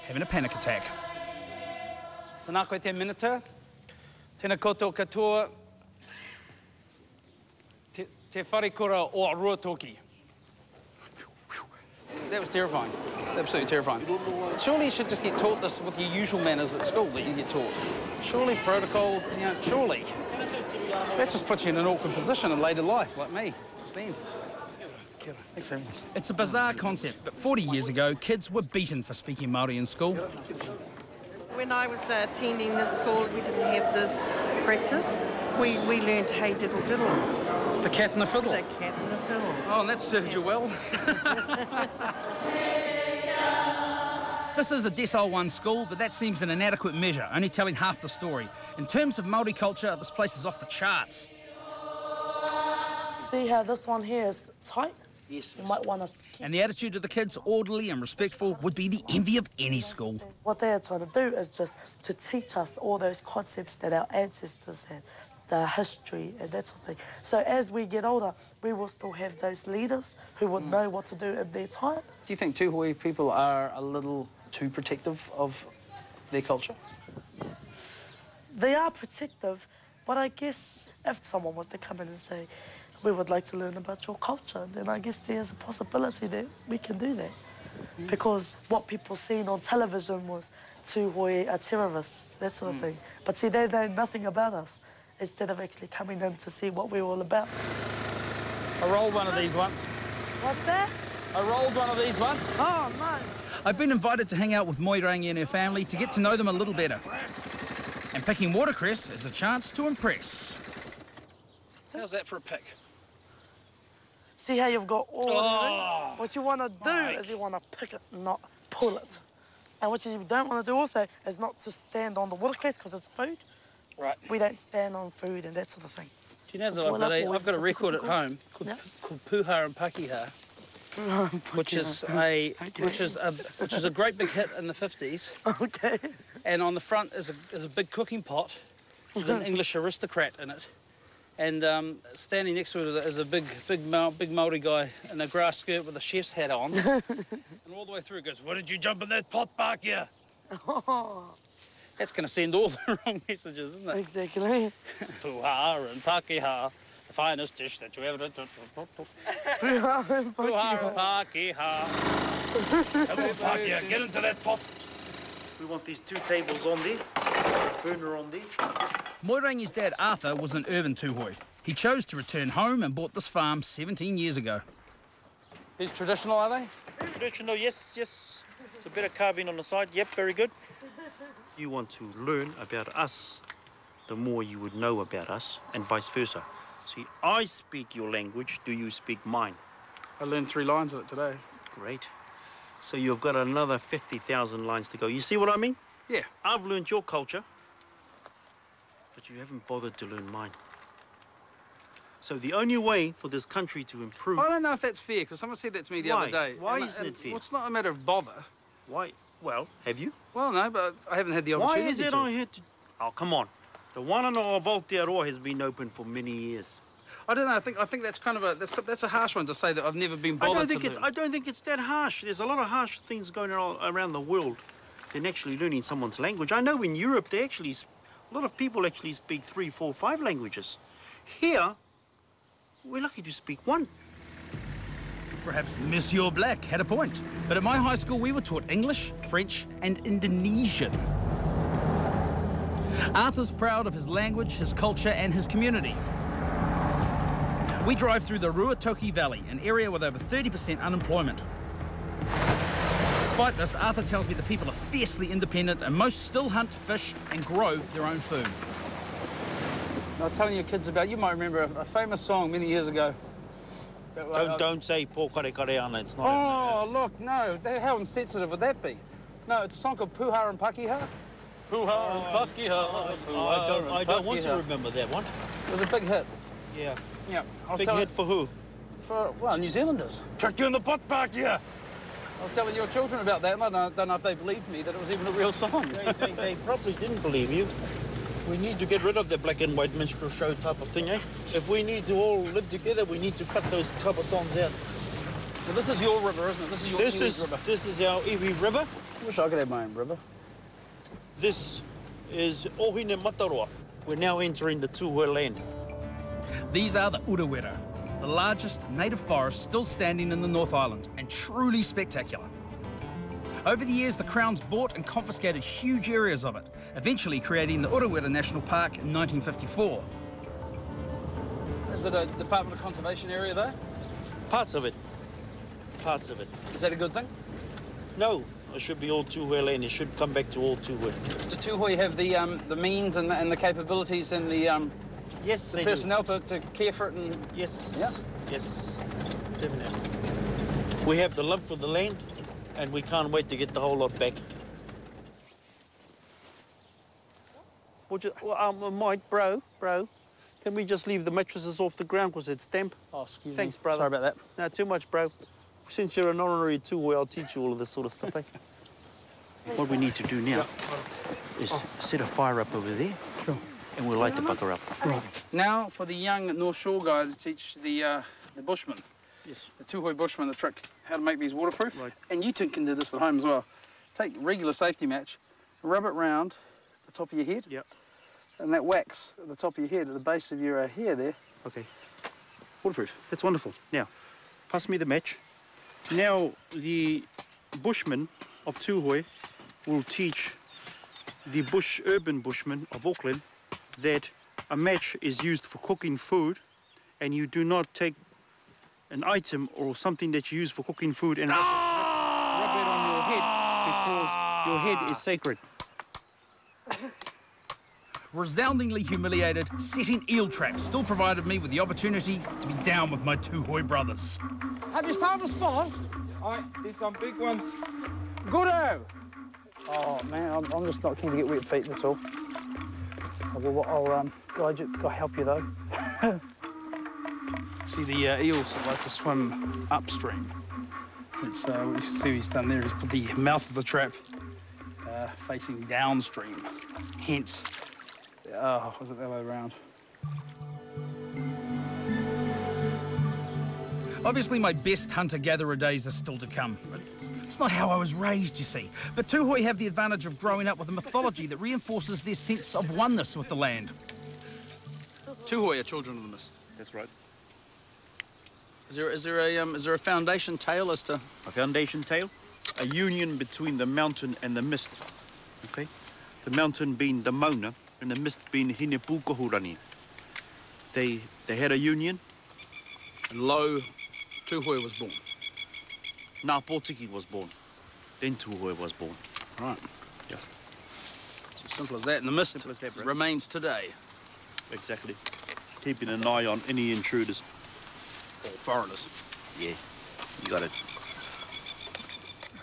having a panic attack. Tēnā koe te minita, tēnā koutou katoa, te wharekura o Ruatoki. That was terrifying. Absolutely terrifying. Surely you should just get taught this with your usual manners at school that you get taught. Surely protocol, you know, surely. That just puts you in an awkward position in later life, like me, just then. Thanks very much. It's a bizarre concept, but 40 years ago, kids were beaten for speaking Māori in school. When I was attending this school, we didn't have this practice. We learned hey diddle diddle. The cat and the fiddle? The cat and the fiddle. Oh, and that served you well. This is a Decile 1 school, but that seems an inadequate measure, only telling half the story. In terms of Māori culture, this place is off the charts. See how this one here is tight? Yes. You might want to... And the attitude of the kids, orderly and respectful, would be the envy of any school. What they are trying to do is just to teach us all those concepts that our ancestors had, the history and that sort of thing. So as we get older, we will still have those leaders who would know what to do at their time. Do you think Tuhoe people are a little too protective of their culture? They are protective, but I guess if someone was to come in and say, we would like to learn about your culture, then I guess there's a possibility that we can do that. Because what people seen on television was Tuhoe are terrorists, that sort of thing. But see, they know nothing about us, instead of actually coming in to see what we're all about. I rolled one of these once. What's that? I rolled one of these once. Oh, no. I've been invited to hang out with Moirangi and her family to get to know them a little better. And picking watercress is a chance to impress. How's that for a pick? See how you've got all of it? What you want to do is you want to pick it, not pull it. And what you don't want to do also is not to stand on the watercress because it's food. Right. We don't stand on food and that sort of thing. Do you know that I've got a record at home called Puha and Pakiha, which is a great big hit in the 50s. Okay. And on the front is a big cooking pot with an English aristocrat in it. And standing next to it is a big Māori guy in a grass skirt with a chef's hat on. And all the way through it goes, "Why did you jump in that pot, Pakia?" Oh. That's going to send all the wrong messages, isn't it? Exactly. Puha and Pakiha, the finest dish that you ever... Puha and Pakiha. Come on, Pakia, get into that pot. We want these 2 tables on there, burner on there. Moirangi's dad, Arthur, was an urban Tuhoe. He chose to return home and bought this farm 17 years ago. These traditional, are they? Traditional, yes. It's a bit of carving on the side. Yep, very good. You want to learn about us, the more you would know about us, and vice versa. See, I speak your language, do you speak mine? I learned 3 lines of it today. Great. So you've got another 50,000 lines to go. You see what I mean? Yeah. I've learned your culture, but you haven't bothered to learn mine. So the only way for this country to improve... I don't know if that's fair, because someone said that to me the other day. Why isn't it fair? Well, it's not a matter of bother. Why? Well, have you? Well, no, but I haven't had the opportunity. Why is it I had to... Oh, come on. The one on Aotearoa has been open for many years. I don't know. I think that's kind of that's a harsh one to say that I've never been bothered to learn. I don't think it's that harsh. There's a lot of harsh things going on around the world than actually learning someone's language. I know in Europe they actually... A lot of people actually speak 3, 4, 5 languages. Here, we're lucky to speak 1. Perhaps Monsieur Black had a point. But at my high school, we were taught English, French, and Indonesian. Arthur's proud of his language, his culture, and his community. We drive through the Ruatoki Valley, an area with over 30% unemployment. Despite this, Arthur tells me the people are fiercely independent and most still hunt, fish, and grow their own food. I was telling your kids about, you might remember a famous song many years ago. Don't say pōkare kare ana, it's not... Oh, look, no. How insensitive would that be? No, it's a song called Puha and Pakiha. Puha and Pakiha. I don't want to remember that one. It was a big hit. Yeah. Yeah. Big hit for who? For, well, New Zealanders. Chuck you in the pot, Pakia. I was telling your children about that, and I don't know if they believed me, that it was even a real song. They probably didn't believe you. We need to get rid of the black and white minstrel show type of thing, eh? If we need to all live together, we need to cut those type of songs out. Well, this is your river, isn't it? This is your river. This is our iwi river. I wish I could have my own river. This is Ohine Mataroa. We're now entering the Tuhoe land. These are the Urewera, the largest native forest still standing in the North Island, and truly spectacular. Over the years, the Crown's bought and confiscated huge areas of it, eventually creating the Urewera National Park in 1954. Is it a Department of Conservation area, though? Parts of it. Parts of it. Is that a good thing? No, it should be all Tuhoe land. It should come back to all Tuhoe. Do Tuhoe have the means and the capabilities and the Yes, the personnel to care for it? And yes, yeah? yes, definitely. We have the love for the land, and we can't wait to get the whole lot back. Mike, bro, can we just leave the mattresses off the ground because it's damp? Oh, excuse me. Thanks, brother. Sorry about that. No, too much, bro. Since you're an honorary Tuhoe, I'll teach you all of this sort of stuff, eh? What we need to do now is set a fire up over there. Sure. And we'll light the bucker up. Right. Now for the young North Shore guy to teach the bushmen, Yes. the Tuhoe bushmen, the trick, how to make these waterproof. Right. And you two can do this at home as well. Take regular safety match, rub it round the top of your head. Yep. And that wax at the top of your head, at the base of your hair there. Okay. Waterproof. That's wonderful. Now, pass me the match. Now, the bushmen of Tuhoe will teach the urban bushmen of Auckland that a match is used for cooking food, and you do not take an item or something that you use for cooking food and rub it on your head, because your head is sacred. Resoundingly humiliated, setting eel traps still provided me with the opportunity to be down with my Tuhoe brothers. Have you found a spot? There's some big ones. Goodo! Oh man, I'm just not keen to get wet feet, that's all. I'll go help you though. See the eels that like to swim upstream. It's what you see he's done there is put the mouth of the trap facing downstream. Hence, was it the other way around? Obviously, my best hunter-gatherer days are still to come. It's not how I was raised, you see. But Tuhoe have the advantage of growing up with a mythology that reinforces their sense of oneness with the land. Tuhoe are children of the mist. That's right. Is there a foundation tale as to? A foundation tale, a union between the mountain and the mist. Okay, the mountain being the Mauna and the mist being Hinepukohurani. They had a union. And lo, Tuhoe was born. Ngā Pōtiki was born. Then Tuhoe was born. Right. Yeah. It's as simple as that. And the mist that, remains today. Exactly. Keeping an eye on any intruders. Or foreigners. Yeah, you got it.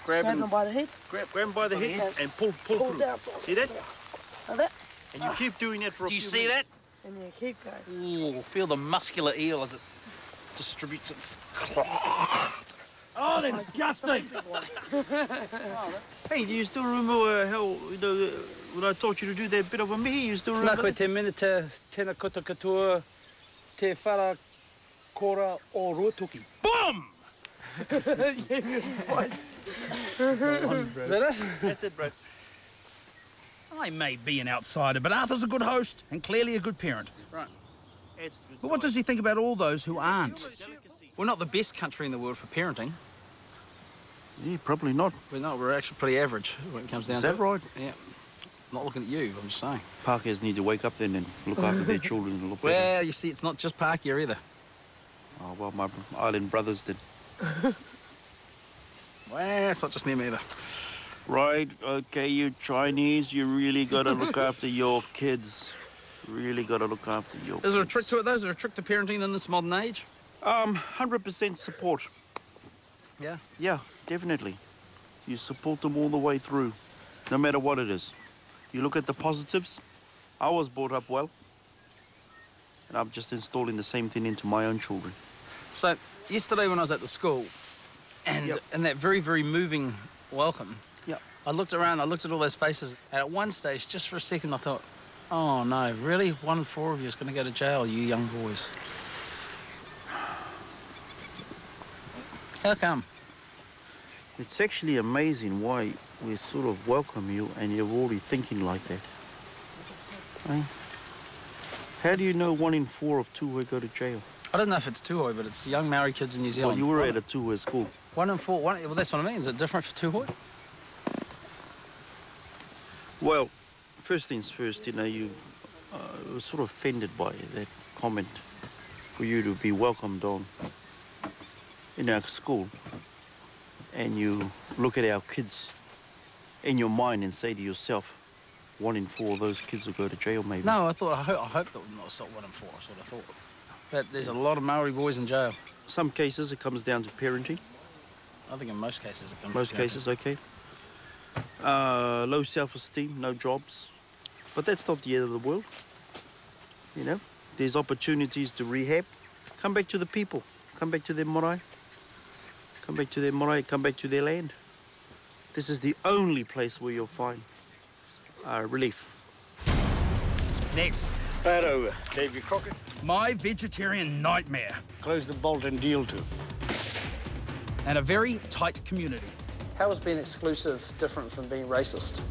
Grab Grab him by the head. Grab him by the head and pull Pull through. down. See that? Like that. And you keep doing that for a Do you few see minutes. that? And you keep going. Ooh, feel the muscular eel as it distributes its... Oh, they're disgusting! Hey, do you still remember how, when I taught you to do that bit of a mihi, you still remember? Nā koe te mene tēnā kota katoa, te whara kora o Ruatoki. Boom! Is that it? That's it, bro. I may be an outsider, but Arthur's a good host and clearly a good parent. Right. But what does he think about all those who aren't? We're not the best country in the world for parenting. Yeah, probably not. We're actually pretty average when it comes down Is to it. that right? Yeah. Not looking at you, I'm just saying. Parkers need to wake up then and look after their children and look better. Well, you see, it's not just park here either. Oh, well, my island brothers did. Well, it's not just them either. Right, okay, you Chinese, you really got to look after your kids. Really got to look after your kids. Is there a trick to it, though? Is there a trick to parenting in this modern age? 100% support. Yeah. Yeah, definitely. You support them all the way through, no matter what it is. You look at the positives. I was brought up well, and I'm just installing the same thing into my own children. So, yesterday when I was at the school, and in that very, very moving welcome, I looked around, I looked at all those faces, and at one stage, just for a second, I thought, oh no, really? 1 in 4 of you is going to go to jail, you young boys. How come? It's actually amazing why we sort of welcome you and you're already thinking like that. Eh? How do you know 1 in 4 of Tuhoe go to jail? I don't know if it's Tuhoe, but it's young Maori kids in New Zealand. Well, you were at a Tuhoe school. 1 in 4. Well, that's what I mean. Is it different for Tuhoe? Well, first things first, you know, you were sort of offended by that comment for you to be welcomed on in our school, and you look at our kids in your mind and say to yourself, 1 in 4 of those kids will go to jail, maybe. No, I hope that was not 1 in 4, I sort of thought. But there's a lot of Maori boys in jail. Some cases it comes down to parenting. I think in most cases it comes Most cases, okay. Low self-esteem, no jobs. But that's not the end of the world. You know, there's opportunities to rehab. Come back to the people. Come back to their marae. Come back to their marae, come back to their land. This is the only place where you'll find relief. Next, Right over. Davy Crockett. my vegetarian nightmare. Close the bolt and deal to. And a very tight community. How is being exclusive different from being racist?